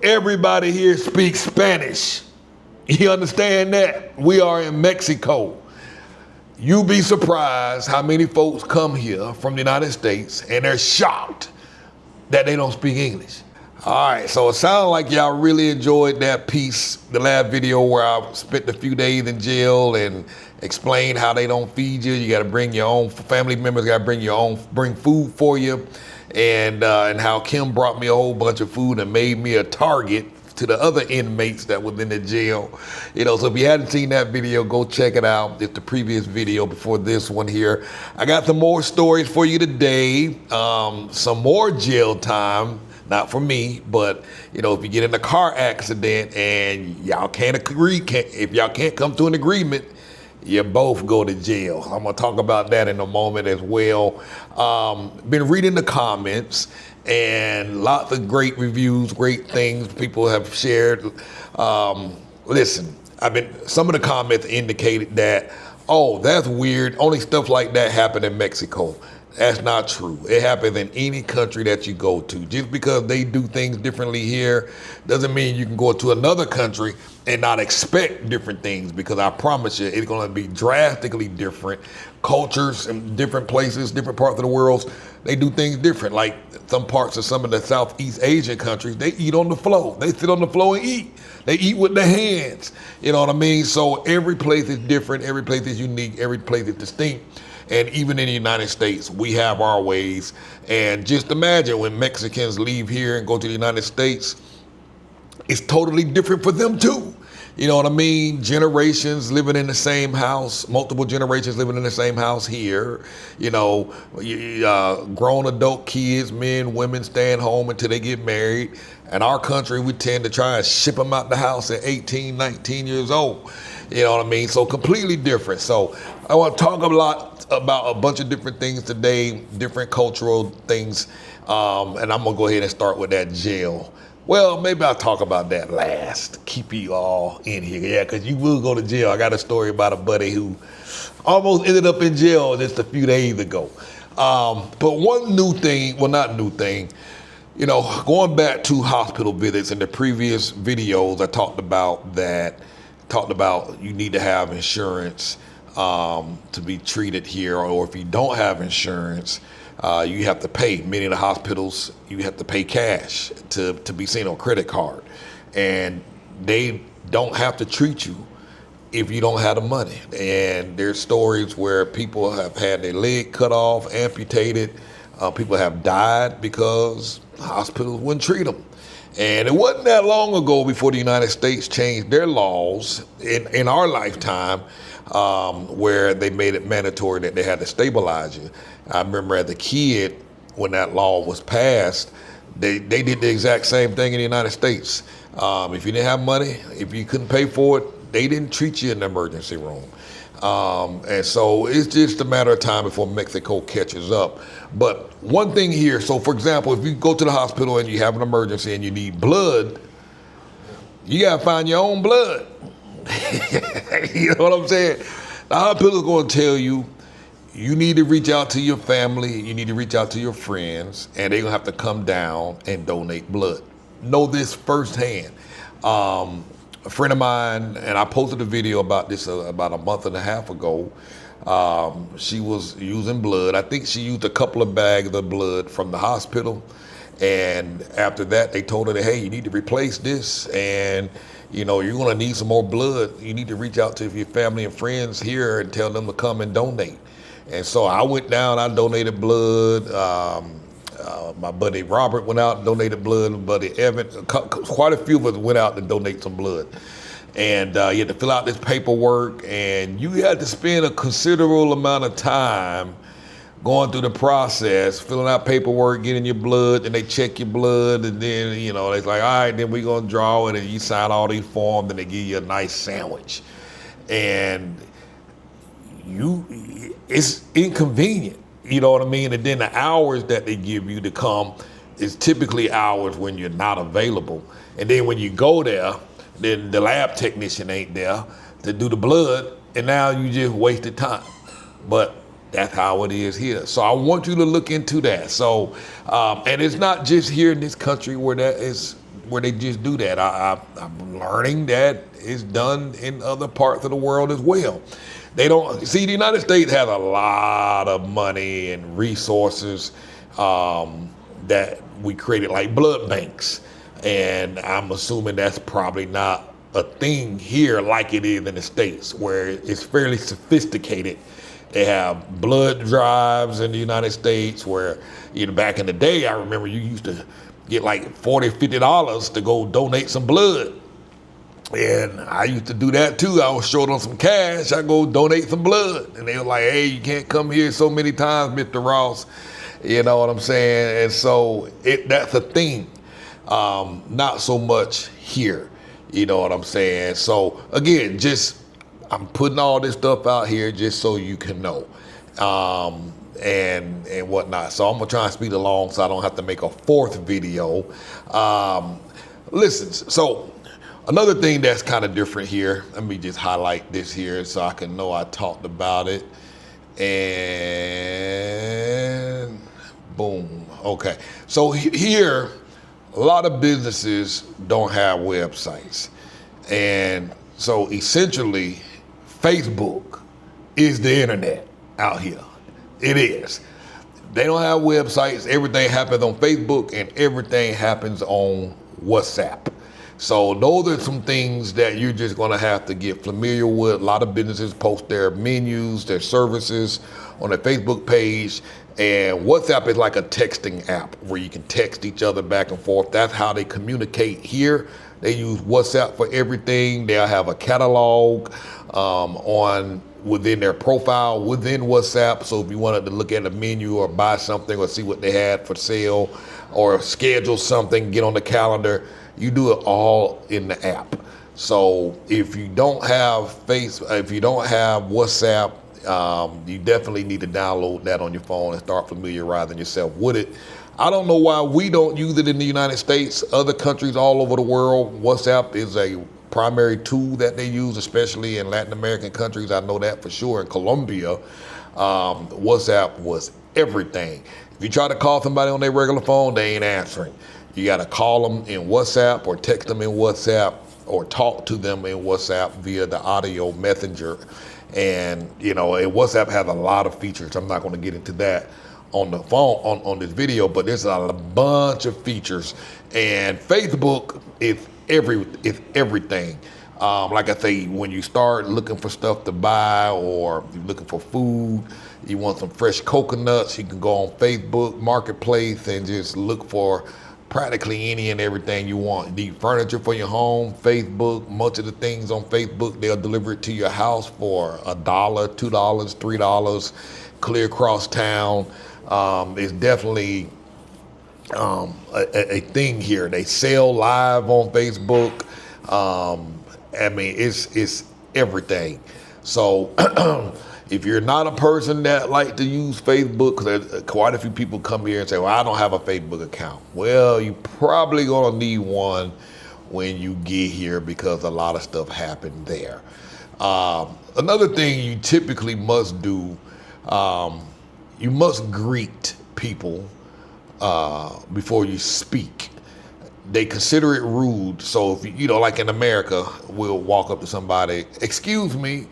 everybody here speaks Spanish. You understand that? We are in Mexico. You'll be surprised how many folks come here from the United States and they're shocked that they don't speak English. All right, so it sounds like y'all really enjoyed that piece, the last video where I spent a few days in jail and explained how they don't feed you. You got to bring your own family members, got to bring food for you, and how Kim brought me a whole bunch of food and made me a target to the other inmates that was in the jail. So if you hadn't seen that video, go check it out. It's the previous video before this one here. I got some more stories for you today. Some more jail time. Not for me, but if you get in a car accident and y'all can't agree, if y'all can't come to an agreement, you both go to jail. I'm gonna talk about that in a moment as well. Been reading the comments and lots of great reviews, great things people have shared. Listen, some of the comments indicated that, oh, that's weird. Only stuff like that happened in Mexico. That's not true. It happens in any country that you go to. Just because they do things differently here doesn't mean you can go to another country and not expect different things, because I promise you it's going to be drastically different. Cultures in different places, different parts of the world, they do things different. Like some parts of some of the Southeast Asian countries, they eat on the floor. They sit on the floor and eat. They eat with their hands. You know what I mean? So every place is different. Every place is unique. Every place is distinct. And even in the United States, we have our ways. And just imagine when Mexicans leave here and go to the United States, it's totally different for them too. You know what I mean? Generations living in the same house, multiple generations living in the same house here. Grown adult kids, men, women staying home until they get married. In our country, we tend to try and ship them out the house at 18, 19 years old. You know what I mean? So completely different. So I want to talk a lot about a bunch of different things today, different cultural things. And I'm going to go ahead and start with that jail. Well, maybe I'll talk about that last. Keep you all in here. Yeah, because you will go to jail. I got a story about a buddy who almost ended up in jail just a few days ago. But one new thing, well, not new thing, going back to hospital visits, in the previous videos, I talked about you need to have insurance to be treated here, or if you don't have insurance, you have to pay. Many of the hospitals, you have to pay cash to be seen on credit card, and they don't have to treat you if you don't have the money. And there's stories where people have had their leg cut off, amputated. People have died because hospitals wouldn't treat them. And it wasn't that long ago before the United States changed their laws in our lifetime, where they made it mandatory that they had to stabilize you. I remember as a kid, when that law was passed, they did the exact same thing in the United States. If you didn't have money, if you couldn't pay for it, they didn't treat you in the emergency room. And so it's just a matter of time before Mexico catches up. But one thing here, so for example, if you go to the hospital and you have an emergency and you need blood, you gotta find your own blood. You know what I'm saying? The hospital is gonna tell you, you need to reach out to your family, you need to reach out to your friends, and they're gonna have to come down and donate blood. Know this firsthand. A friend of mine, and I posted a video about this about a month and a half ago. She was using blood. I think she used a couple of bags of blood from the hospital. And after that, they told her that, hey, you need to replace this. And, you're going to need some more blood. You need to reach out to your family and friends here and tell them to come and donate. And so I went down, I donated blood. My buddy Robert went out and donated blood. My buddy Evan, quite a few of us went out to donate some blood. And you had to fill out this paperwork, and you had to spend a considerable amount of time going through the process, filling out paperwork, getting your blood, and they check your blood, and then, it's like, all right, then we're going to draw it, and you sign all these forms, and they give you a nice sandwich. And it's inconvenient. You know what I mean? And then the hours that they give you to come is typically hours when you're not available. And then when you go there, then the lab technician ain't there to do the blood, and now you just wasted time. But that's how it is here. So I want you to look into that. So, and it's not just here in this country where that is where they just do that. I'm learning that it's done in other parts of the world as well. They don't see the United States has a lot of money and resources that we created, like blood banks, and I'm assuming that's probably not a thing here like it is in the States, where it's fairly sophisticated. They have blood drives in the United States where, back in the day, I remember you used to get like $40, $50 to go donate some blood. And I used to do that too. I was short on some cash. I go donate some blood. And they were like, hey, you can't come here so many times, Mr. Ross. You know what I'm saying? And so that's a thing. Not so much here. You know what I'm saying? So again, I'm putting all this stuff out here just so you can know. And whatnot. So I'm gonna try and speed along so I don't have to make a fourth video. Listen, so another thing that's kind of different here, let me just highlight this here so I can know I talked about it. And boom, okay. So here, a lot of businesses don't have websites. And so essentially, Facebook is the internet out here. It is. They don't have websites. Everything happens on Facebook and everything happens on WhatsApp. So those are some things that you're just going to have to get familiar with. A lot of businesses post their menus, their services on their Facebook page. And WhatsApp is like a texting app where you can text each other back and forth. That's how they communicate here. They use WhatsApp for everything. They'll have a catalog within their profile within WhatsApp. So if you wanted to look at a menu or buy something or see what they had for sale or schedule something, get on the calendar, you do it all in the app. So if you don't have WhatsApp, you definitely need to download that on your phone and start familiarizing yourself with it. I don't know why we don't use it in the United States. Other countries all over the world, WhatsApp is a primary tool that they use, especially in Latin American countries. I know that for sure. In Colombia, WhatsApp was everything. If you try to call somebody on their regular phone, they ain't answering. You got to call them in WhatsApp or text them in WhatsApp or talk to them in WhatsApp via the audio messenger. And, WhatsApp has a lot of features. I'm not going to get into that on the phone on this video, but there's a bunch of features. And Facebook is everything. Like I say, when you start looking for stuff to buy or you're looking for food, you want some fresh coconuts, you can go on Facebook Marketplace and just look for practically any and everything you want. You need furniture for your home, Facebook, much of the things on Facebook, they'll deliver it to your house for $1, $2, $3, clear across town. It's definitely a thing here. They sell live on Facebook. It's everything. So if you're not a person that likes to use Facebook, because quite a few people come here and say, well, I don't have a Facebook account. Well, you probably gonna need one when you get here because a lot of stuff happened there. Another thing you typically must do, you must greet people before you speak. They consider it rude. So if like in America, we'll walk up to somebody, excuse me,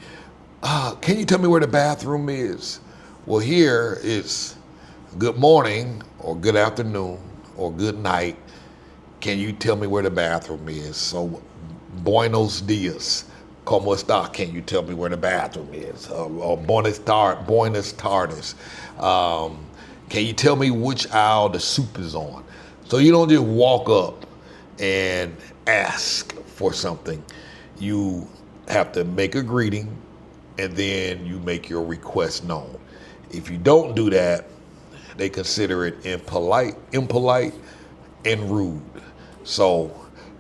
can you tell me where the bathroom is? Well, here it's good morning or good afternoon or good night. Can you tell me where the bathroom is? So buenos dias. ¿Cómo está? Can you tell me where the bathroom is? Or buenas tardes. Can you tell me which aisle the soup is on? So you don't just walk up and ask for something. You have to make a greeting and then you make your request known. If you don't do that, they consider it impolite, and rude. So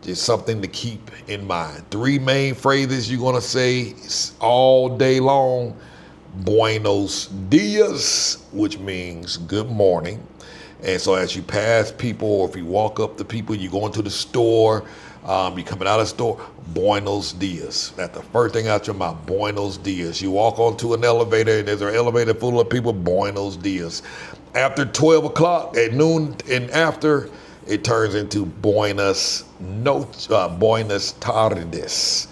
just something to keep in mind. 3 main phrases you're gonna say all day long. Buenos dias, which means good morning. And so as you pass people, or if you walk up to people, you go into the store, you're coming out of the store, buenos dias. That's the first thing out your mouth, buenos dias. You walk onto an elevator and there's an elevator full of people, buenos dias. After 12 o'clock at noon and after, it turns into Buenas tardes.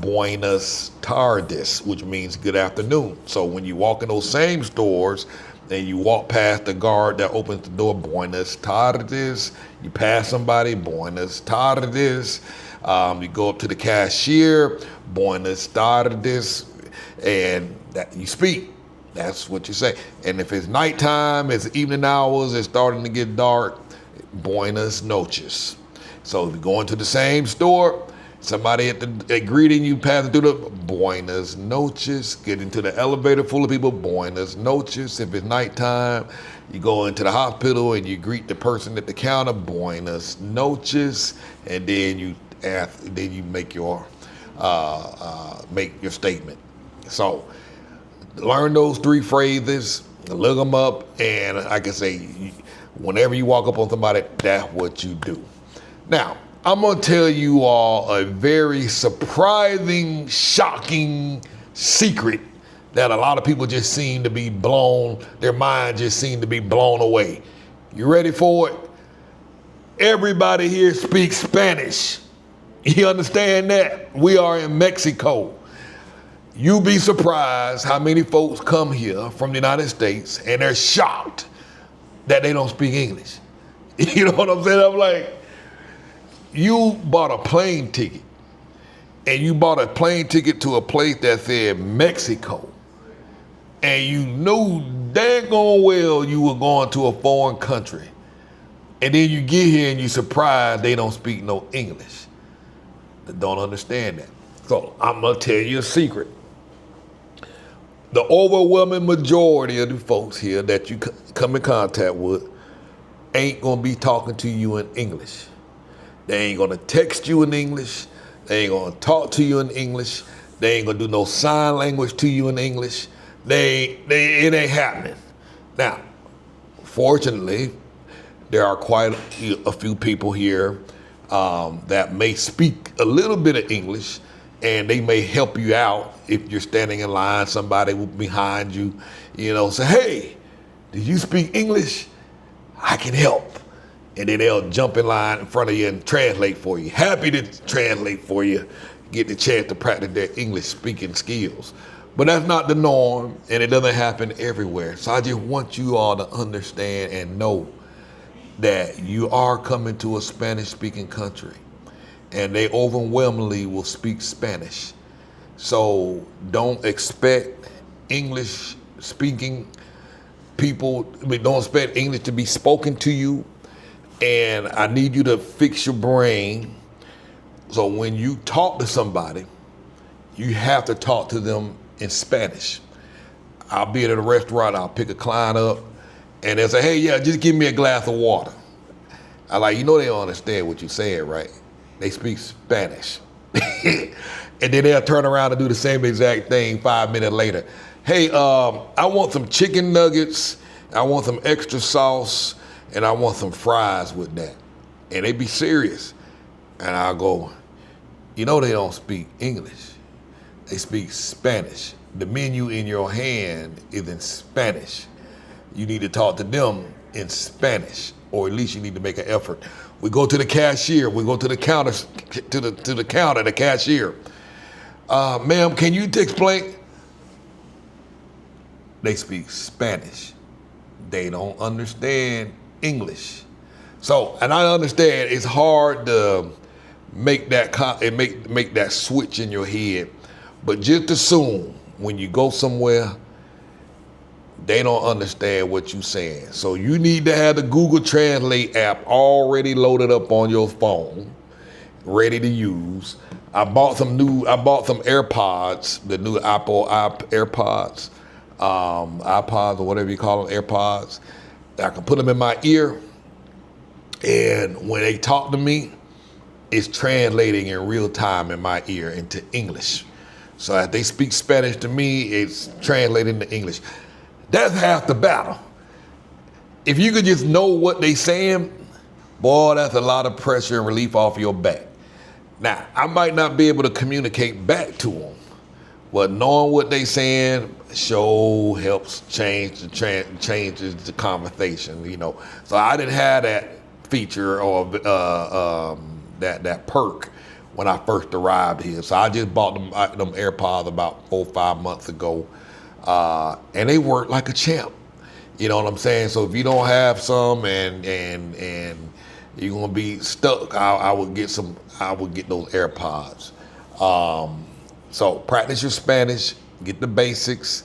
Buenas tardes, which means good afternoon. So when you walk in those same stores and you walk past the guard that opens the door, Buenas tardes, you pass somebody, Buenas tardes, you go up to the cashier, Buenas tardes, and that you speak. That's what you say. And if it's nighttime, it's evening hours, it's starting to get dark, Buenas noches. So if you go into the same store, somebody at greeting you, passing through the Buenas noches, get into the elevator full of people, Buenas noches. If it's nighttime, you go into the hospital and you greet the person at the counter, Buenas noches, and then you make your statement. So learn those 3 phrases, look them up, and like I say, whenever you walk up on somebody, that's what you do. Now, I'm gonna tell you all a very surprising, shocking secret that a lot of people just seem to be their mind just seem to be blown away. You ready for it? Everybody here speaks Spanish. You understand that? We are in Mexico. You'll be surprised how many folks come here from the United States and they're shocked that they don't speak English. You know what I'm saying? I'm like, you bought a plane ticket and you bought a plane ticket to a place that said Mexico, and you knew daggone well you were going to a foreign country, and then you get here and you're surprised they don't speak no English. They don't understand that. So I'm gonna tell you a secret. The overwhelming majority of the folks here that you come in contact with ain't gonna be talking to you in English. They ain't gonna text you in English. They ain't gonna talk to you in English. They ain't gonna do no sign language to you in English. It ain't happening. Now, fortunately, there are quite a few people here that may speak a little bit of English, and they may help you out if you're standing in line, somebody behind you, say, hey, do you speak English? I can help. And then they'll jump in line in front of you and translate for you. Happy to translate for you, get the chance to practice their English speaking skills. But that's not the norm, and it doesn't happen everywhere. So I just want you all to understand and know that you are coming to a Spanish-speaking country, and they overwhelmingly will speak Spanish. So don't expect English-speaking people, don't expect English to be spoken to you. And I need you to fix your brain. So when you talk to somebody, you have to talk to them in Spanish. I'll be at a restaurant, I'll pick a client up, and they'll say, hey, yeah, just give me a glass of water. I they don't understand what you're saying, right? They speak Spanish. And then they'll turn around and do the same exact thing 5 minutes later. Hey, I want some chicken nuggets, I want some extra sauce, and I want some fries with that. And they be serious. And I'll go, they don't speak English. They speak Spanish. The menu in your hand is in Spanish. You need to talk to them in Spanish, or at least you need to make an effort. We go to the cashier, we go to the counter, the cashier. Ma'am, can you explain? They speak Spanish. They don't understand English. So, and I understand it's hard to make that make that switch in your head, but just assume when you go somewhere, they don't understand what you're saying. So you need to have the Google Translate app already loaded up on your phone, ready to use. I bought some AirPods, the new Apple AirPods, iPods or whatever you call them, AirPods. I can put them in my ear, and when they talk to me, it's translating in real time in my ear into English. So if they speak Spanish to me, it's translating to English. That's half the battle. If you could just know what they saying, boy, that's a lot of pressure and relief off your back. Now, I might not be able to communicate back to them, but knowing what they saying sure helps changes the conversation, So I didn't have that feature or that perk when I first arrived here. So I just bought them AirPods about 4 or 5 months ago, and they work like a champ. You know what I'm saying? So if you don't have some and you're gonna be stuck, I would get some. I would get those AirPods. So practice your Spanish, get the basics,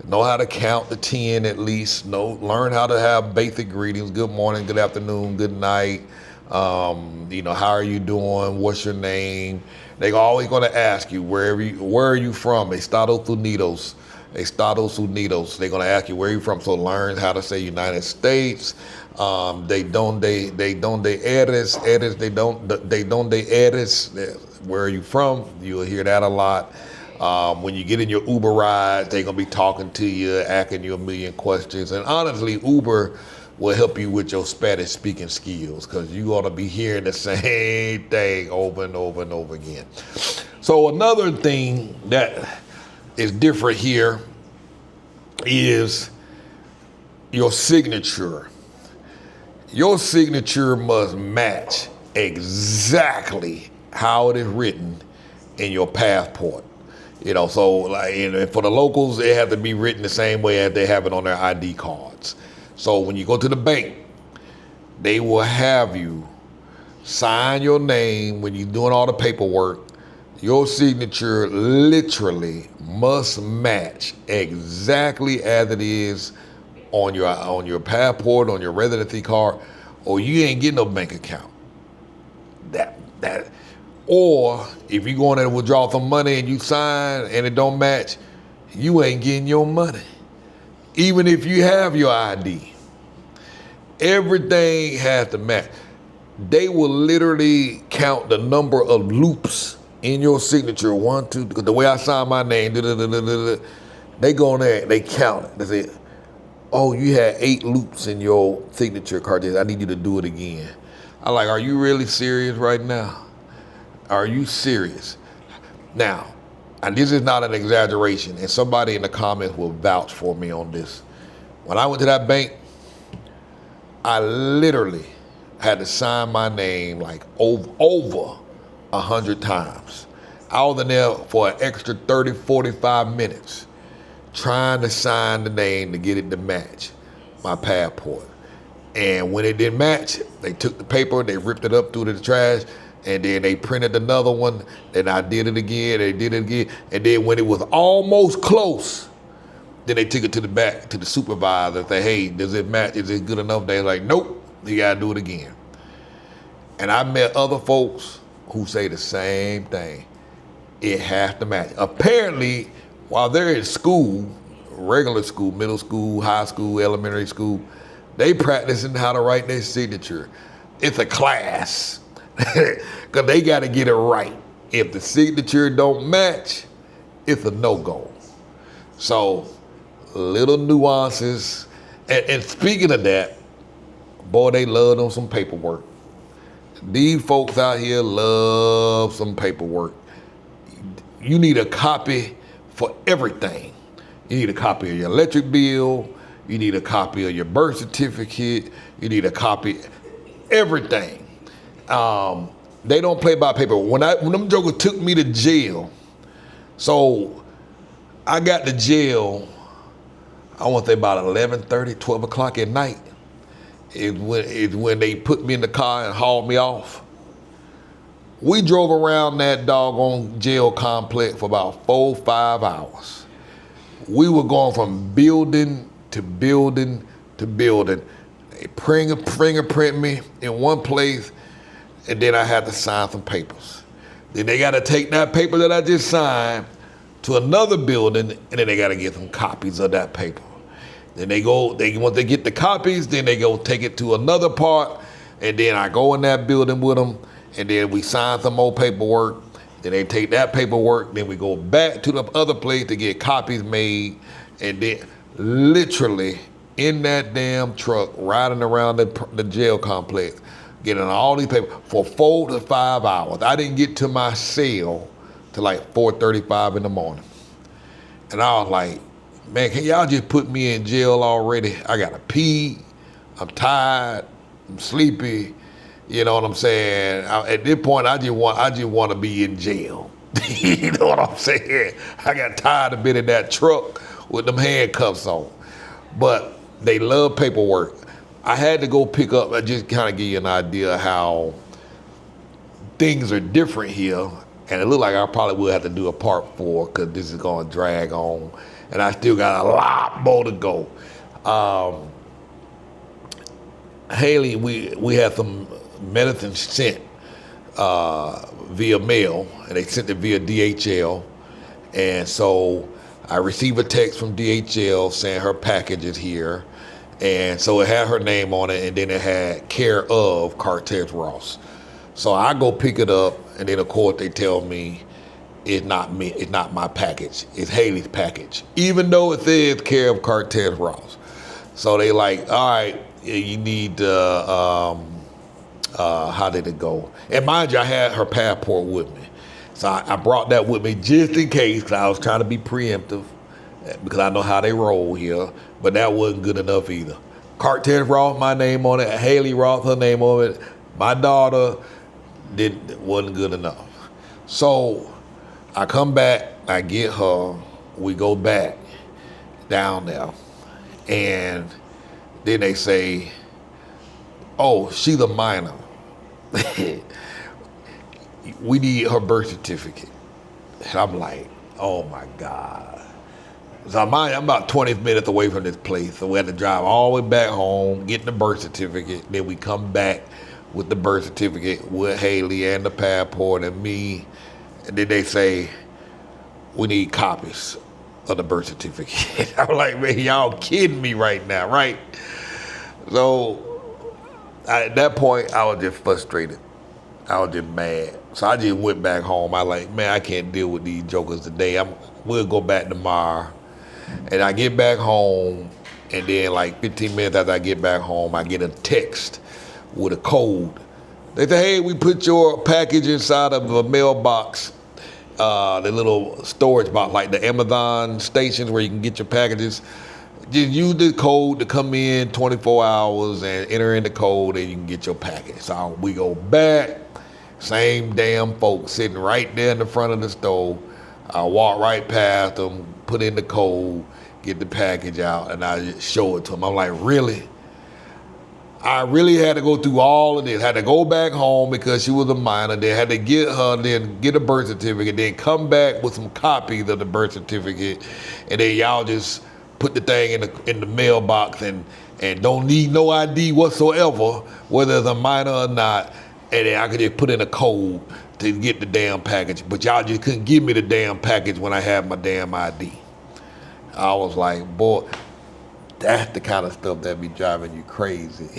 know how to count to 10 at least. Learn how to have basic greetings: good morning, good afternoon, good night. How are you doing? What's your name? They always gonna ask you where are you from? Estados Unidos. They're gonna ask you where you from. So learn how to say United States. They donde eres. Where are you from? You'll hear that a lot. When you get in your Uber rides, they're gonna be talking to you, asking you a million questions. And honestly, Uber will help you with your Spanish speaking skills, because you ought to be hearing the same thing over and over and over again. So another thing that is different here is your signature. Your signature must match exactly how it is written in your passport. So like, for the locals, it has to be written the same way as they have it on their ID cards. So when you go to the bank, they will have you sign your name when you're doing all the paperwork. Your signature literally must match exactly as it is on your passport, on your residency card, or you ain't getting no bank account. Or if you going there to withdraw some money and you sign and it don't match, you ain't getting your money. Even if you have your ID, everything has to match. They will literally count the number of loops in your signature. 1, 2, because the way I sign my name, they go in there, they count it. They say, oh, you had 8 loops in your signature card. I need you to do it again. I'm like, are you really serious right now? Are you serious? Now, and this is not an exaggeration, and somebody in the comments will vouch for me on this. When I went to that bank, I literally had to sign my name like over 100 times. I was in there for an extra 30, 45 minutes trying to sign the name to get it to match my passport. And when it didn't match, they took the paper, they ripped it up, threw it in the trash, and then they printed another one, and I did it again, they did it again. And then when it was almost close, then they took it to the back, to the supervisor and say, hey, does it match? Is it good enough? They're like, nope, you gotta do it again. And I met other folks who say the same thing. It has to match. Apparently, while they're in school, regular school, middle school, high school, elementary school, they practicing how to write their signature. It's a class, because they got to get it right. If the signature don't match, it's a no-go. So, little nuances. And speaking of that, boy, they love them some paperwork. These folks out here love some paperwork. You need a copy for everything. You need a copy of your electric bill. You need a copy of your birth certificate. You need a copy, everything. They don't play by paper. When them jokers took me to jail, so I got to jail, I want to say about 11:30, 12 o'clock at night. Is when they put me in the car and hauled me off. We drove around that doggone jail complex for about 4 or 5 hours. We were going from building to building to building. They fingerprint me in one place, and then I had to sign some papers. Then they got to take that paper that I just signed to another building, and then they got to get some copies of that paper. Then once they get the copies, then they go take it to another part, and then I go in that building with them, and then we sign some more paperwork. Then they take that paperwork, then we go back to the other place to get copies made, and then literally in that damn truck, riding around the jail complex, getting all these papers for 4 to 5 hours. I didn't get to my cell till like 4:35 in the morning. And I was like, man, can y'all just put me in jail already? I gotta pee, I'm tired, I'm sleepy, You know what I'm saying? At this point, I just want to be in jail. You know what I'm saying? I got tired of being in that truck with them handcuffs on. But they love paperwork. I had to go pick up. I just kind of give you an idea how things are different here, and it looked like I probably will have to do a part 4 because this is going to drag on, and I still got a lot more to go. Haley, we had some medicine sent via mail, and they sent it via DHL, and so I received a text from DHL saying her package is here, and so it had her name on it, and then it had care of Cartez Ross. So I go pick it up, and then of course they tell me it's not me, it's not my package, it's Haley's package, even though it says care of Cartez Ross. So they like, all right, you need how did it go? And mind you, I had her passport with me. So I brought that with me just in case, because I was trying to be preemptive, because I know how they roll here, but that wasn't good enough either. Cartez Ross, my name on it, Haley Ross, her name on it, my daughter, wasn't good enough. So I come back, I get her, we go back down there, and then they say, oh, she's a minor. We need her birth certificate. And I'm like, oh my God. So I'm about 20 minutes away from this place, so we had to drive all the way back home, get the birth certificate, then we come back with the birth certificate with Haley and the passport and me, and then they say, we need copies of the birth certificate. I'm like, man, y'all kidding me right now, right? So at that point, I was just frustrated. I was just mad. So I just went back home. I like, man, I can't deal with these jokers today. We'll go back tomorrow. And I get back home, and then like 15 minutes after I get back home, I get a text with a code. They say, hey, we put your package inside of a mailbox, the little storage box, like the Amazon stations where you can get your packages. Just use the code to come in 24 hours and enter in the code, and you can get your package. So we go back, same damn folks sitting right there in the front of the store. I walk right past them, put in the code, get the package out, and I just show it to them. I'm like, really? I really had to go through all of this. Had to go back home because she was a minor. Then had to get her, then get a birth certificate, then come back with some copies of the birth certificate, and then y'all just put the thing in the mailbox and don't need no ID whatsoever, whether it's a minor or not, and then I could just put in a code to get the damn package. But y'all just couldn't give me the damn package when I had my damn ID. I was like, boy, that's the kind of stuff that be driving you crazy.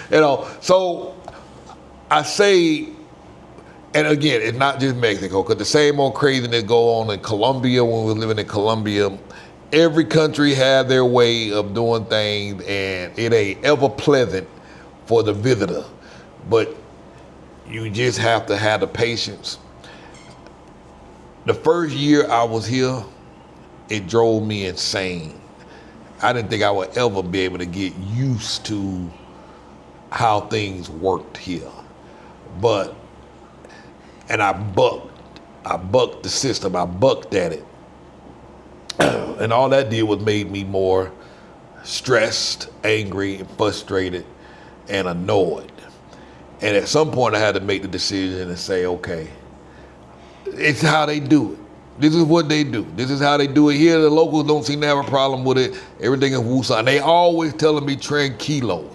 You know, so I say, and again, it's not just Mexico, because the same old craziness go on in Colombia when we were living in Colombia. Every country had their way of doing things, and it ain't ever pleasant for the visitor. But you just have to have the patience. The first year I was here, it drove me insane. I didn't think I would ever be able to get used to how things worked here. And I bucked the system, I bucked at it. And all that did was made me more stressed, angry, and frustrated, and annoyed. And at some point I had to make the decision and say, okay, it's how they do it. This is what they do. This is how they do it here. The locals don't seem to have a problem with it. Everything is wusa. And they always telling me tranquilo,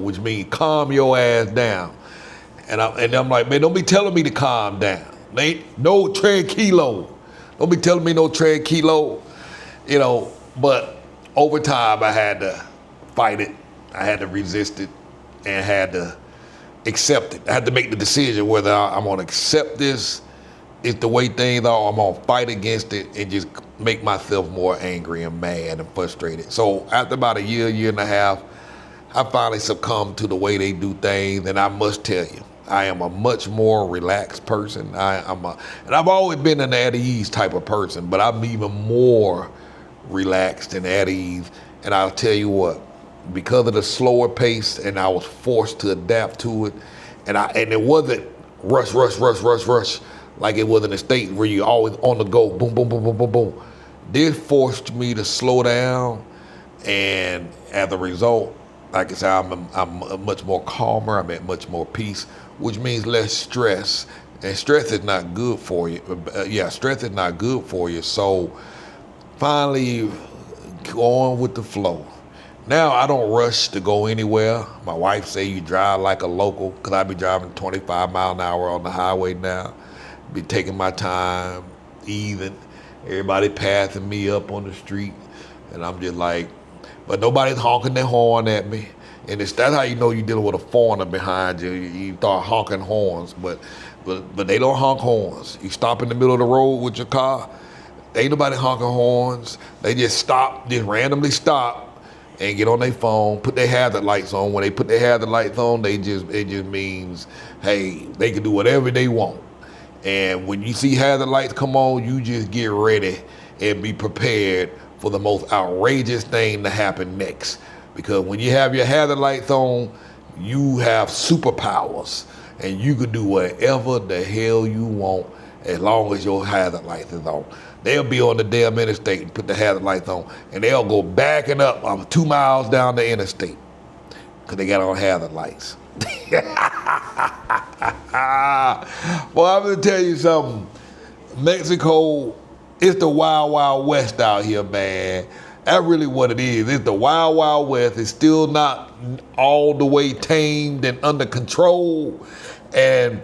which means calm your ass down. And I'm like, man, don't be telling me to calm down. No tranquilo. Don't be telling me no tranquilo. You know, but over time I had to fight it. I had to resist it and had to accept it. I had to make the decision whether I'm going to accept this, it's the way things are, or I'm going to fight against it and just make myself more angry and mad and frustrated. So after about a year and a half, I finally succumbed to the way they do things, and I must tell you, I am a much more relaxed person. And I've always been an at ease type of person, but I'm even more relaxed and at ease. And I'll tell you what, because of the slower pace, and I was forced to adapt to it. And it wasn't rush like it was in the States where you always on the go, boom, boom, boom, boom, boom, boom. This forced me to slow down, and as a result, like I said, I'm much more calmer. I'm at much more peace, which means less stress. And stress is not good for you. Stress is not good for you. So finally, go on with the flow. Now I don't rush to go anywhere. My wife say you drive like a local, because I be driving 25 mile an hour on the highway now. Be taking my time, easing. Everybody passing me up on the street, and I'm just like, but nobody's honking their horn at me. And that's how you know you're dealing with a foreigner behind you. You start honking horns, but they don't honk horns. You stop in the middle of the road with your car, ain't nobody honking horns. They just stop, just randomly stop and get on their phone, put their hazard lights on. When they put their hazard lights on, it just means, hey, they can do whatever they want. And when you see hazard lights come on, you just get ready and be prepared for the most outrageous thing to happen next. Because when you have your hazard lights on, you have superpowers, and you can do whatever the hell you want as long as your hazard lights is on. They'll be on the damn interstate and put the hazard lights on, and they'll go backing up 2 miles down the interstate because they got on hazard lights. Well, I'm gonna tell you something. Mexico, it's the wild, wild west out here, man. That's really what it is. It's the wild, wild west. It's still not all the way tamed and under control. And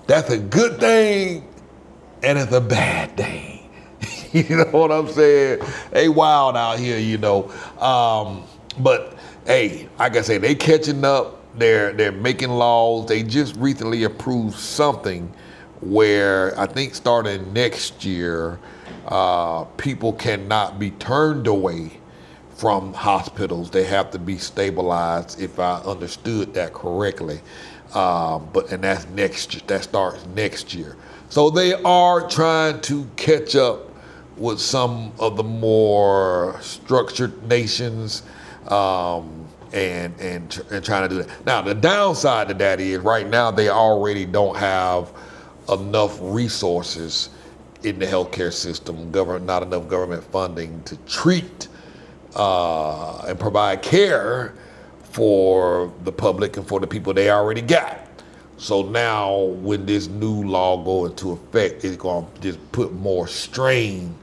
that's a good thing, and it's a bad thing. You know what I'm saying? They wild out here, you know. But hey, like I say, they catching up. They're making laws. They just recently approved something where I think starting next year, people cannot be turned away from hospitals. They have to be stabilized, if I understood that correctly. And that's next. That starts next year. So they are trying to catch up with some of the more structured nations, and trying to do that. Now the downside to that is right now they already don't have enough resources in the healthcare system, not enough government funding to treat and provide care for the public and for the people they already got. So now when this new law goes into effect, it's going to just put more strain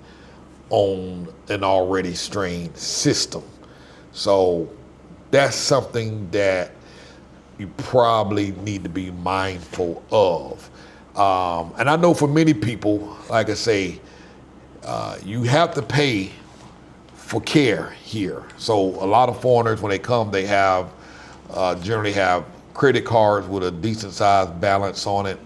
on an already strained system. So that's something that you probably need to be mindful of. And I know for many people, like I say, you have to pay for care here. So a lot of foreigners, when they come, they have generally have credit cards with a decent sized balance on it,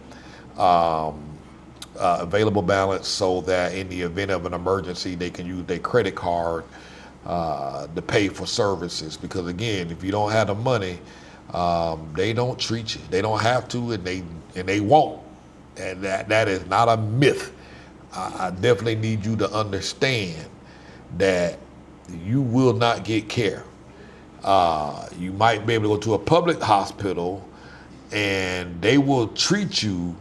available balance, so that in the event of an emergency, they can use their credit card to pay for services. Because again, if you don't have the money, they don't treat you. They don't have to, and they won't. And that is not a myth. I definitely need you to understand that you will not get care. You might be able to go to a public hospital and they will treat you,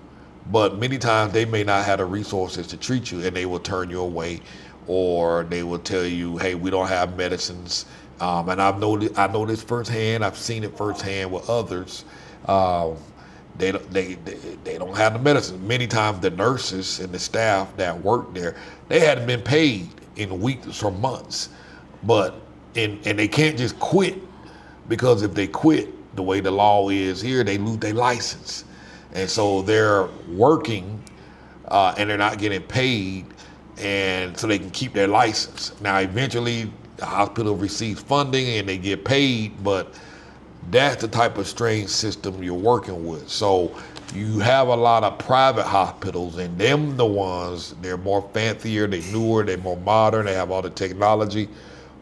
but many times they may not have the resources to treat you, and they will turn you away, or they will tell you, hey, we don't have medicines. And I know this firsthand. I've seen it firsthand with others. They don't have the medicine. Many times the nurses and the staff that work there, they hadn't been paid in weeks or months. And they can't just quit, because if they quit, the way the law is here, they lose their license. And so they're working and they're not getting paid, and so they can keep their license. Now eventually the hospital receives funding and they get paid, but that's the type of strange system you're working with. So you have a lot of private hospitals, and them the ones, they're more fancier, they're newer, they're more modern, they have all the technology,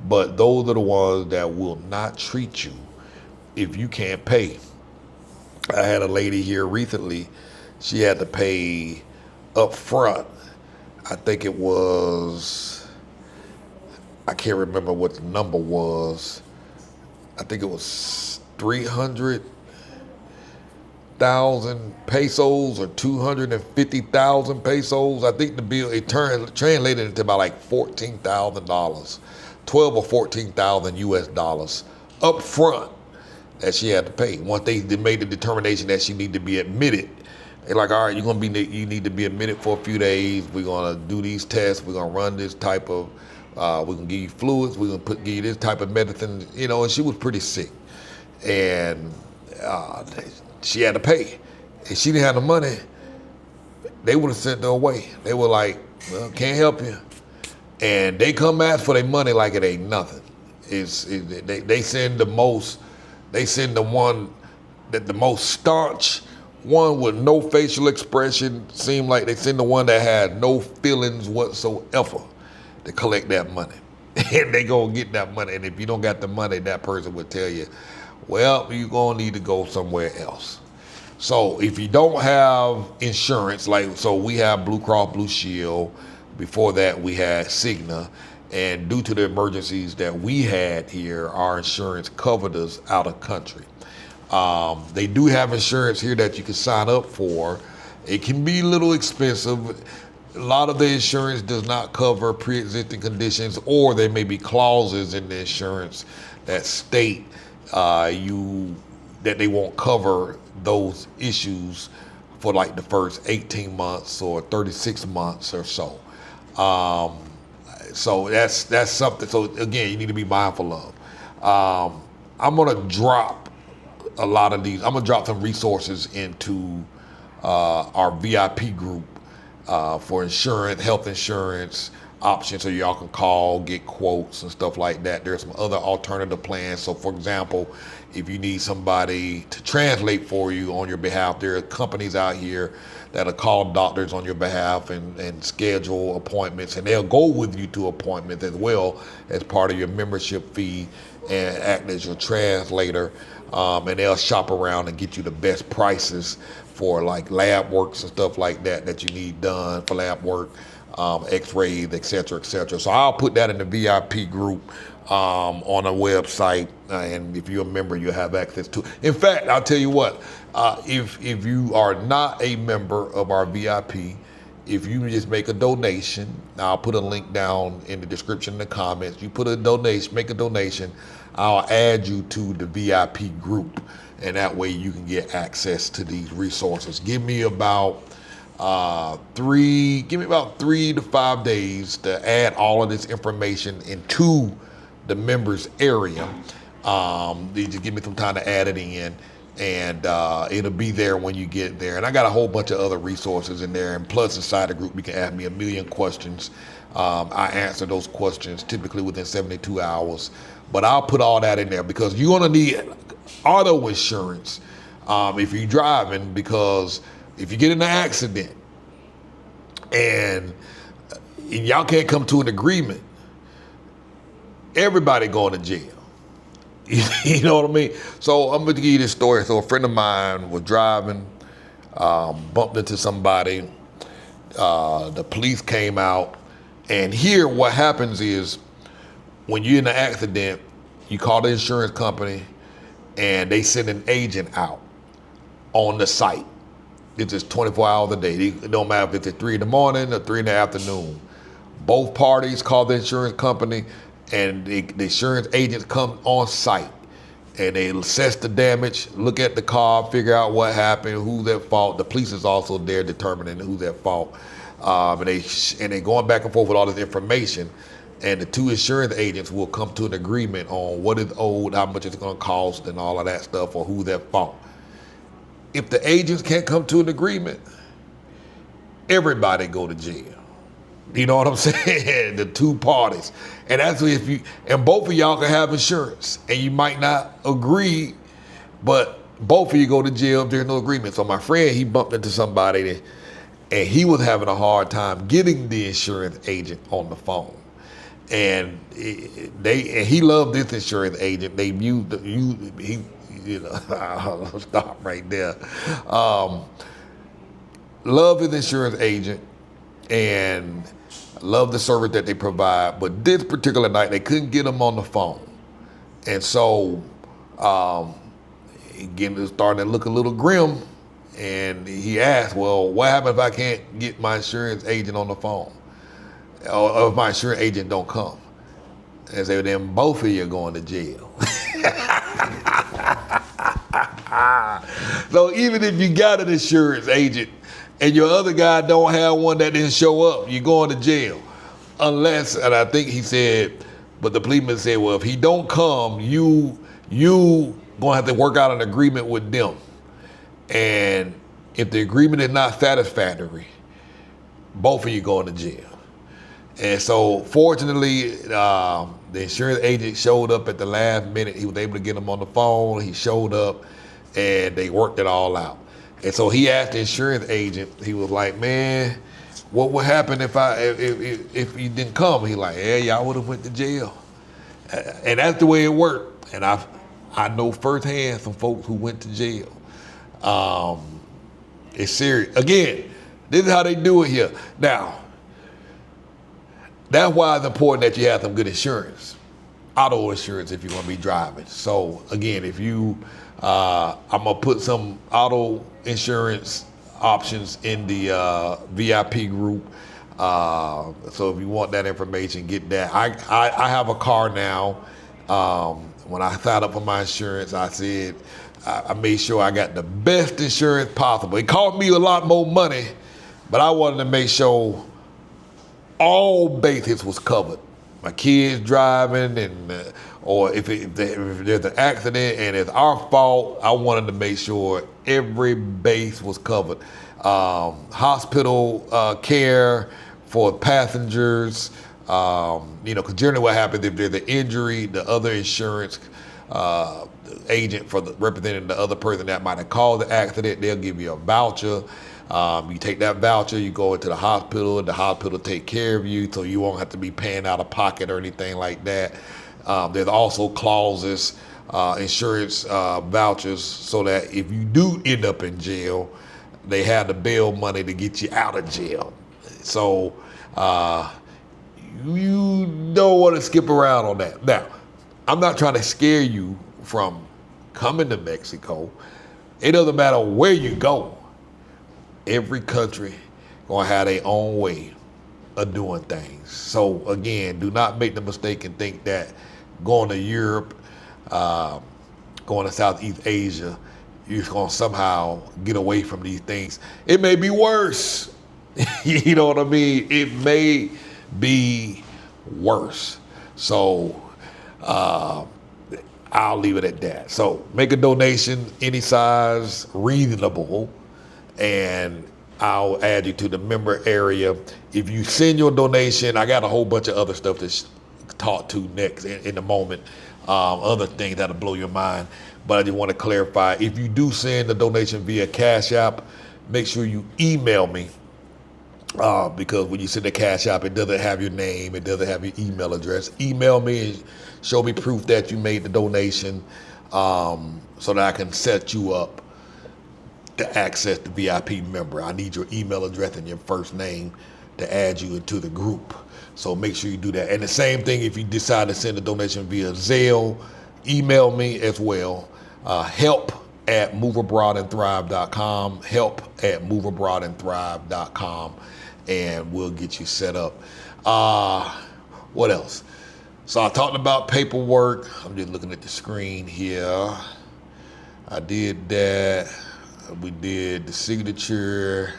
but those are the ones that will not treat you if you can't pay. I had a lady here recently, she had to pay up front. I think it was, I can't remember what the number was, I think it was 300,000 pesos or 250,000 pesos. I think the bill, it translated into about like $14,000, 12 or 14,000 US dollars up front that she had to pay. Once they made the determination that she needed to be admitted, they're like, all right, you need to be admitted for a few days. We're gonna do these tests. We're gonna run this type of, we're gonna give you fluids. We're gonna give you this type of medicine, and she was pretty sick, and she had to pay. If she didn't have the money, they would have sent her away. They were like, well, can't help you, and they come ask for their money like it ain't nothing. They send the most. They send the one that the most staunch, one with no facial expression. Seem like they send the one that had no feelings whatsoever to collect that money. And they gonna get that money. And if you don't got the money, that person would tell you, well, you're gonna need to go somewhere else. So if you don't have insurance, so we have Blue Cross Blue Shield. Before that, we had Cigna. And due to the emergencies that we had here, our insurance covered us out of country. They do have insurance here that you can sign up for. It can be a little expensive. A lot of the insurance does not cover pre-existing conditions, or there may be clauses in the insurance that state that they won't cover those issues for like the first 18 months or 36 months or so. So that's something. So again, you need to be mindful of. I'm gonna drop a lot of these. I'm gonna drop some resources into our VIP group for insurance, health insurance options, so y'all can call, get quotes and stuff like that. There's some other alternative plans. So for example, if you need somebody to translate for you on your behalf, there are companies out here that'll call doctors on your behalf and schedule appointments, and they'll go with you to appointments as well as part of your membership fee and act as your translator. And they'll shop around and get you the best prices for like lab works and stuff like that you need done for lab work, x-rays, et cetera, et cetera. So I'll put that in the VIP group on a website, and if you're a member, you'll have access to it. In fact, I'll tell you what, if you are not a member of our VIP, if you just make a donation, I'll put a link down in the description in the comments. You put a donation, make a donation, I'll add you to the VIP group, and that way you can get access to these resources. Give me about 3 to 5 days to add all of this information into the members area. You just give me some time to add it in, and it'll be there when you get there. And I got a whole bunch of other resources in there, and plus inside the group you can ask me a million questions. I answer those questions typically within 72 hours, but I'll put all that in there because you're gonna need auto insurance if you're driving, because if you get in an accident and y'all can't come to an agreement, everybody going to jail. You know what I mean? So I'm going to give you this story. So a friend of mine was driving, bumped into somebody. The police came out. And here what happens is when you're in an accident, you call the insurance company and they send an agent out on the site. It's just 24 hours a day. It don't matter if it's at 3 in the morning or 3 in the afternoon. Both parties call the insurance company, and the insurance agents come on site, and they assess the damage, look at the car, figure out what happened, who's at fault. The police is also there determining who's at fault. And they going back and forth with all this information, and the two insurance agents will come to an agreement on what is owed, how much it's going to cost, and all of that stuff, or who's at fault. If the agents can't come to an agreement, everybody go to jail. You know what I'm saying? The two parties. And that's and both of y'all can have insurance, and you might not agree, but both of you go to jail if there's no agreement. So my friend, he bumped into somebody and he was having a hard time getting the insurance agent on the phone. And he loved this insurance agent. I'll stop right there. Love his insurance agent and love the service that they provide, but this particular night they couldn't get him on the phone. And so Starting to look a little grim. And he asked, well, what happens if I can't get my insurance agent on the phone? Or if my insurance agent don't come? And say, then both of you are going to jail. So even if you got an insurance agent and your other guy don't have one that didn't show up, you're going to jail. Unless, and I think he said, but the policeman said, well, if he don't come, you gonna have to work out an agreement with them. And if the agreement is not satisfactory, both of you going to jail. And so fortunately, the insurance agent showed up at the last minute. He was able to get him on the phone. He showed up and they worked it all out. And so he asked the insurance agent, he was like, man, what would happen if you didn't come? He like, yeah, y'all would have went to jail. And that's the way it worked. And I know firsthand some folks who went to jail. It's serious. Again, this is how they do it here. Now, that's why it's important that you have some good insurance, auto insurance if you're going to be driving. So again, if you, I'm going to put some auto insurance options in the VIP group. So if you want that information, get that. I have a car now. When I signed up for my insurance, I said, I made sure I got the best insurance possible. It cost me a lot more money, but I wanted to make sure all bases was covered. My kids driving, and or if there's an accident and it's our fault, I wanted to make sure every base was covered. Hospital care for passengers, because generally what happens if there's an injury, the other insurance agent representing the other person that might have caused the accident, they'll give you a voucher. You take that voucher, you go into the hospital, and the hospital take care of you, so you won't have to be paying out of pocket or anything like that. There's also clauses, insurance vouchers, so that if you do end up in jail, they have the bail money to get you out of jail. So you don't want to skip around on that. Now, I'm not trying to scare you from coming to Mexico. It doesn't matter where you go. Every country gonna have their own way of doing things. So again, do not make the mistake and think that going to Europe, going to Southeast Asia, you're gonna somehow get away from these things. It may be worse. You know what I mean? It may be worse. So I'll leave it at that. So make a donation, any size, reasonable, and I'll add you to the member area. If you send your donation, I got a whole bunch of other stuff to talk to next in a moment, other things that'll blow your mind. But I just want to clarify, if you do send the donation via Cash App, make sure you email me, because when you send the Cash App, it doesn't have your name, it doesn't have your email address. Email me and show me proof that you made the donation, so that I can set you up to access the VIP member. I need your email address and your first name to add you into the group. So make sure you do that. And the same thing if you decide to send a donation via Zelle, email me as well. help@moveabroadandthrive.com, help@moveabroadandthrive.com, and we'll get you set up. What else? So I talked about paperwork. I'm just looking at the screen here. I did that. We did the signature.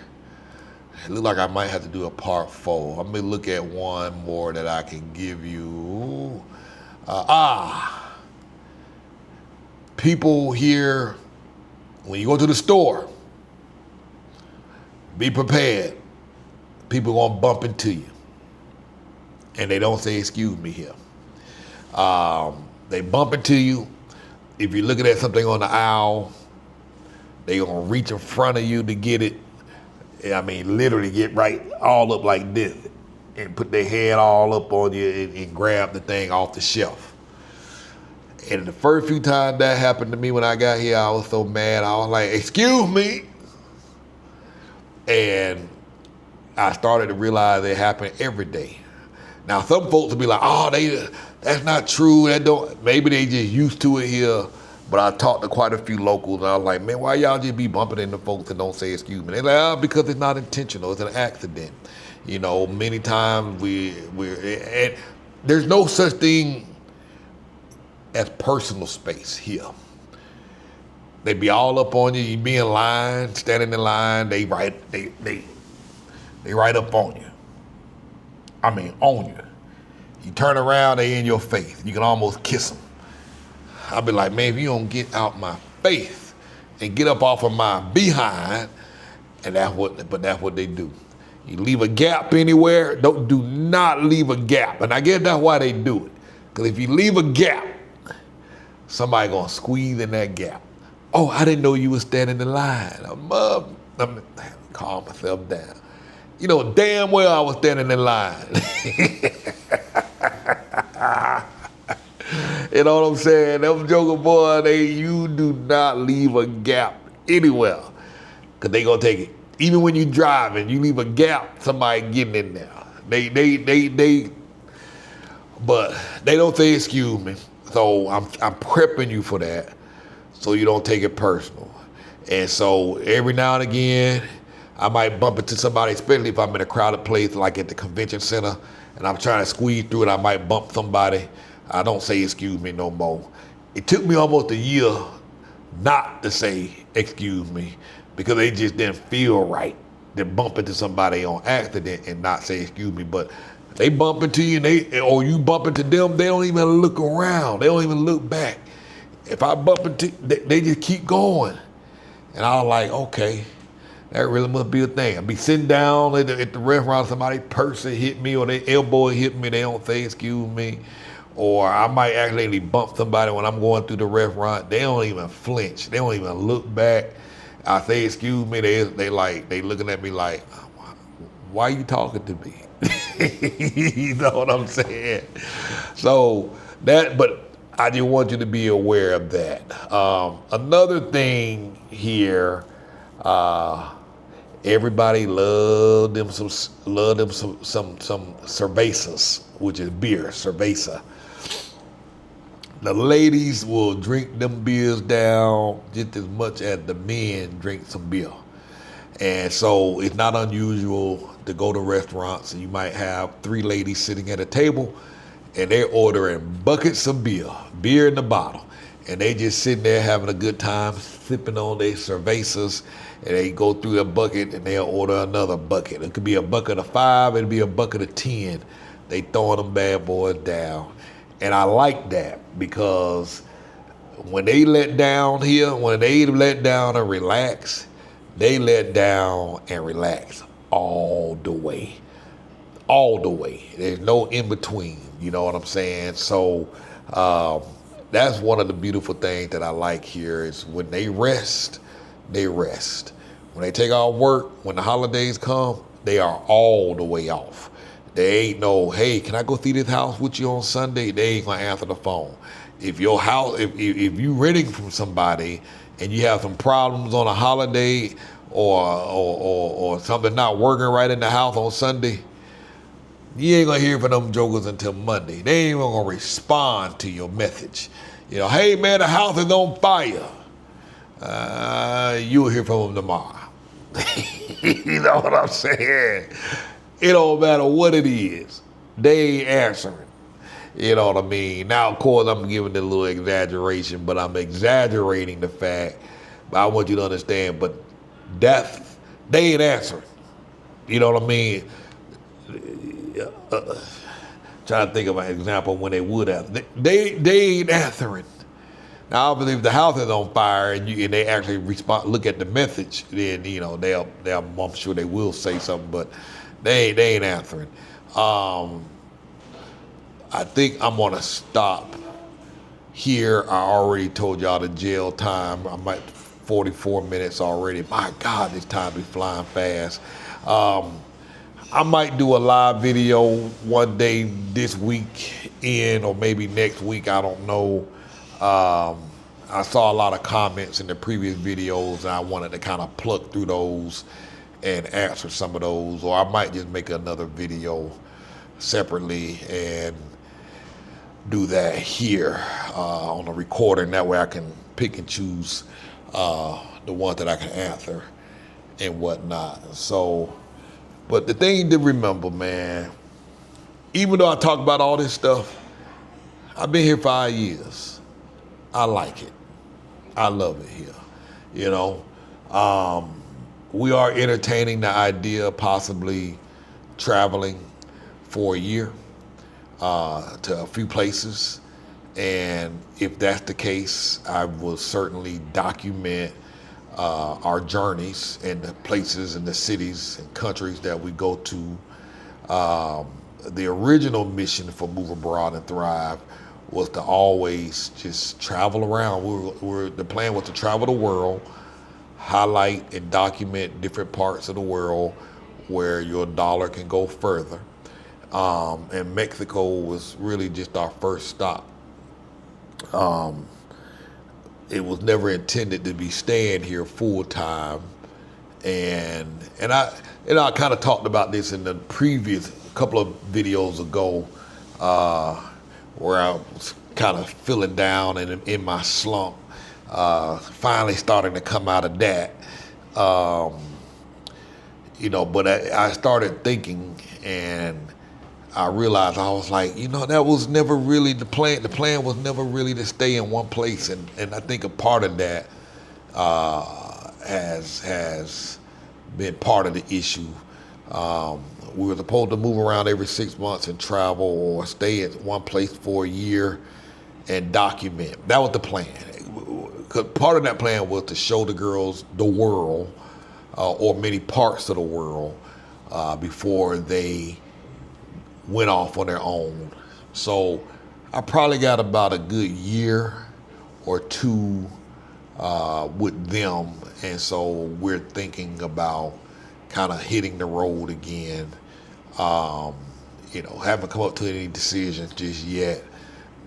It looked like I might have to do a part 4. Let me look at one more that I can give you. People here, when you go to the store, be prepared. People gonna bump into you. And they don't say, excuse me here. They bump into you. If you're looking at something on the aisle, they gonna reach in front of you to get it. I mean, literally get right all up like this and put their hand all up on you and grab the thing off the shelf. And the first few times that happened to me when I got here, I was so mad. I was like, excuse me. And I started to realize it happened every day. Now, some folks will be like, oh, that's not true. Maybe they just used to it here. But I talked to quite a few locals, and I was like, man, why y'all just be bumping into folks and don't say excuse me? They're like, because it's not intentional. It's an accident. You know, many times and there's no such thing as personal space here. They be all up on you. You be in line, standing in line. They right up on you. I mean, on you. You turn around, they in your face. You can almost kiss them. I'll be like, man, if you don't get out my face and get up off of my behind, and that's what they do. You leave a gap anywhere, do not leave a gap. And I guess that's why they do it. Because if you leave a gap, somebody gonna squeeze in that gap. Oh, I didn't know you was standing in line. I'm calm myself down. You know damn well I was standing in line. You know what I'm saying? Them joker boy, you do not leave a gap anywhere. Cause they gonna take it. Even when you driving, you leave a gap, somebody getting in there. But they don't say excuse me. So I'm prepping you for that, so you don't take it personal. And so every now and again, I might bump into somebody, especially if I'm in a crowded place like at the convention center, and I'm trying to squeeze through it. I might bump somebody. I don't say excuse me no more. It took me almost a year not to say excuse me because it just didn't feel right to bump into somebody on accident and not say excuse me. But they bump into you, or you bump into them, they don't even look around. They don't even look back. If I bump into, they just keep going. And I was like, okay, that really must be a thing. I'd be sitting down at the restaurant, somebody person hit me or their elbow hit me, they don't say excuse me. Or I might accidentally bump somebody when I'm going through the restaurant. They don't even flinch. They don't even look back. I say excuse me, they looking at me like, why are you talking to me? You know what I'm saying? So but I just want you to be aware of that. Another thing here, everybody love them some cervezas, which is beer, cerveza. The ladies will drink them beers down just as much as the men drink some beer. And so it's not unusual to go to restaurants and you might have 3 ladies sitting at a table and they're ordering buckets of beer in the bottle. And they just sitting there having a good time, sipping on their cervezas, and they go through a bucket and they'll order another bucket. It could be a bucket of 5, it'll be a bucket of 10. They throwing them bad boys down. And I like that because when they let down here, when they let down and relax, they let down and relax all the way. All the way. There's no in between, you know what I'm saying? So that's one of the beautiful things that I like here is when they rest, they rest. When they take off work, when the holidays come, they are all the way off. They ain't no, hey, can I go see this house with you on Sunday? They ain't gonna answer the phone. If your house, if you renting from somebody and you have some problems on a holiday or something not working right in the house on Sunday, you ain't gonna hear from them jokers until Monday. They ain't even gonna respond to your message. You know, hey man, the house is on fire. You'll hear from them tomorrow. You know what I'm saying? It don't matter what it is. They ain't answering. You know what I mean? Now, of course, I'm giving it a little exaggeration, but I'm exaggerating the fact. But I want you to understand, but they ain't answering. You know what I mean? Trying to think of an example when they would have. They ain't answering. Now, obviously, if the house is on fire and they actually look at the message, then you know I'm sure they will say something, but they ain't answering. I think I'm gonna stop here. I already told y'all the jail time. I'm at 44 minutes already. My God, this time be flying fast. I might do a live video one day this week or maybe next week. I don't know. I saw a lot of comments in the previous videos and I wanted to kind of pluck through those and answer some of those, or I might just make another video separately and do that here on the recording. That way I can pick and choose the ones that I can answer and whatnot. So, but the thing to remember, man, even though I talk about all this stuff, I've been here 5 years. I like it. I love it here. You know, we are entertaining the idea of possibly traveling for a year to a few places. And if that's the case, I will certainly document our journeys and the places and the cities and countries that we go to. The original mission for Move Abroad and Thrive was to always just travel around. The plan was to travel the world, highlight and document different parts of the world where your dollar can go further. And Mexico was really just our first stop. It was never intended to be staying here full time, and I kind of talked about this in the previous couple of videos ago, where I was kind of feeling down and in my slump, finally starting to come out of that. But I started thinking, and I realized, I was like, that was never really the plan. The plan was never really to stay in one place, and I think a part of that has been part of the issue. We were supposed to move around every 6 months and travel, or stay at one place for a year and document. That was the plan. 'Cause part of that plan was to show the girls the world, or many parts of the world, before they went off on their own. So I probably got about a good year or two with them, and so we're thinking about kind of hitting the road again. Haven't come up to any decisions just yet.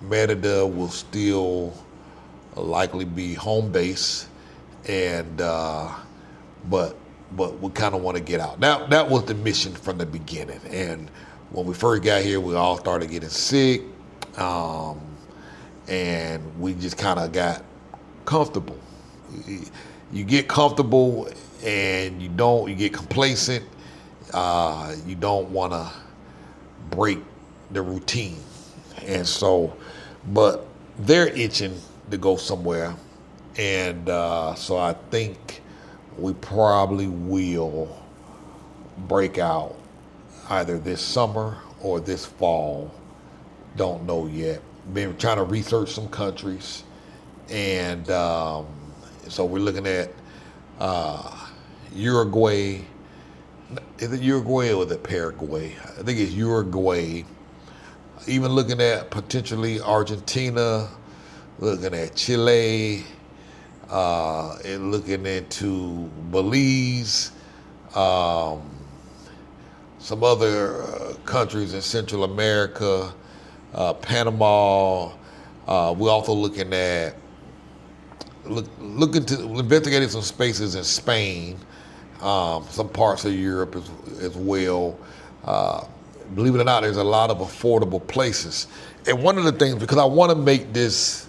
Merida will still likely be home base, and but we kind of want to get out. Now that was the mission from the beginning, and when we first got here, we all started getting sick, and we just kind of got comfortable. You get comfortable, and you get complacent. You don't want to break the routine, and so, but they're itching to go somewhere, and so I think we probably will break out either this summer or this fall. Don't know yet. Been trying to research some countries, and so we're looking at Uruguay. Is it Uruguay or is it Paraguay? I think it's Uruguay. Even looking at potentially Argentina, looking at Chile, and looking into Belize, some other countries in Central America, Panama. We're also looking at investigating some spaces in Spain, some parts of Europe as well. Believe it or not, there's a lot of affordable places. And one of the things, because I want to make this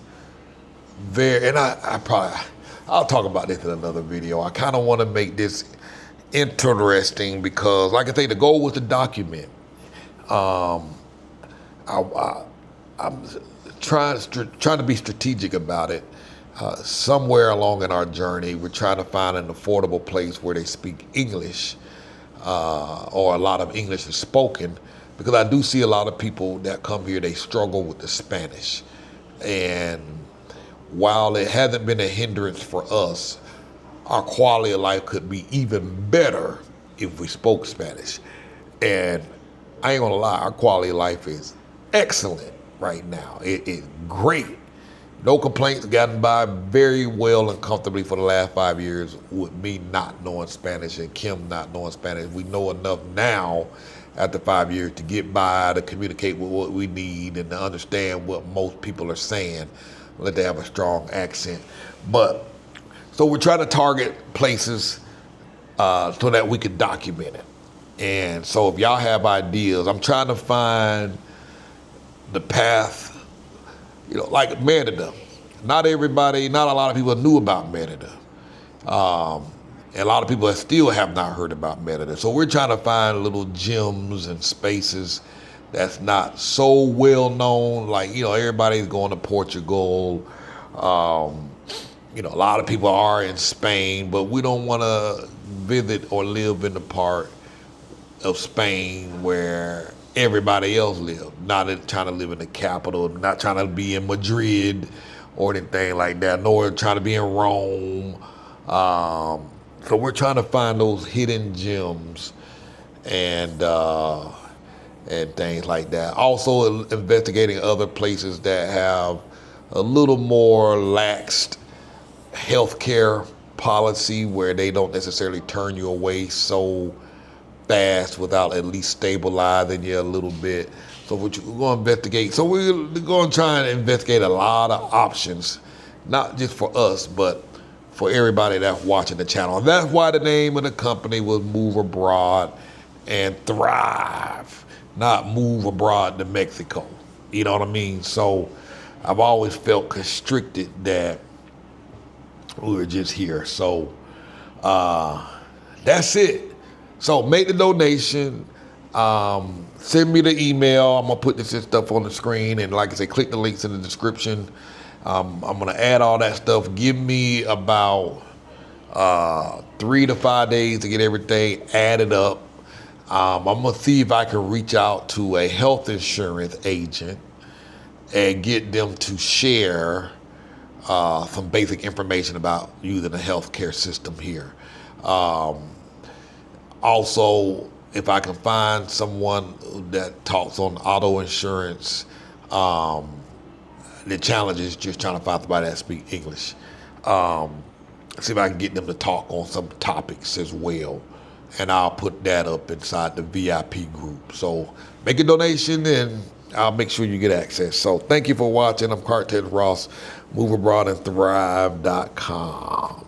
and I'll talk about this in another video. I kind of want to make this interesting because, like I say, the goal was to document. I'm trying to be strategic about it. Somewhere along in our journey, we're trying to find an affordable place where they speak English, or a lot of English is spoken, because I do see a lot of people that come here, they struggle with the Spanish. And while it hasn't been a hindrance for us, our quality of life could be even better if we spoke Spanish. And I ain't gonna lie, our quality of life is excellent right now. It's great. No complaints, gotten by very well and comfortably for the last 5 years with me not knowing Spanish and Kim not knowing Spanish. We know enough now after 5 years to get by, to communicate with what we need and to understand what most people are saying. Let they have a strong accent. But so we're trying to target places so that we can document it. And so if y'all have ideas, I'm trying to find the path, like Merida. not a lot of people knew about Merida. And a lot of people that still have not heard about Merida. So we're trying to find little gems and spaces that's not so well known. Like, everybody's going to Portugal. A lot of people are in Spain, but we don't want to visit or live in the part of Spain where everybody else lives. Not trying to live in the capital, not trying to be in Madrid or anything like that, nor trying to be in Rome. So we're trying to find those hidden gems and things like that. Also investigating other places that have a little more laxed healthcare policy where they don't necessarily turn you away so fast without at least stabilizing you a little bit. So we're going to investigate. So we're going to try and investigate a lot of options, not just for us, but for everybody that's watching the channel. And that's why the name of the company was Move Abroad and Thrive, not Move Abroad to Mexico. You know what I mean? So I've always felt constricted that we were just here. So that's it. So make the donation. Send me the email. I'm going to put this stuff on the screen. And like I say, click the links in the description. I'm going to add all that stuff. Give me about 3 to 5 days to get everything added up. I'm going to see if I can reach out to a health insurance agent and get them to share some basic information about using the healthcare system here. Also, if I can find someone that talks on auto insurance, the challenge is just trying to find somebody that speaks English. See if I can get them to talk on some topics as well. And I'll put that up inside the VIP group. So make a donation and I'll make sure you get access. So thank you for watching. I'm Cartel Ross, Move Abroad and Thrive.com.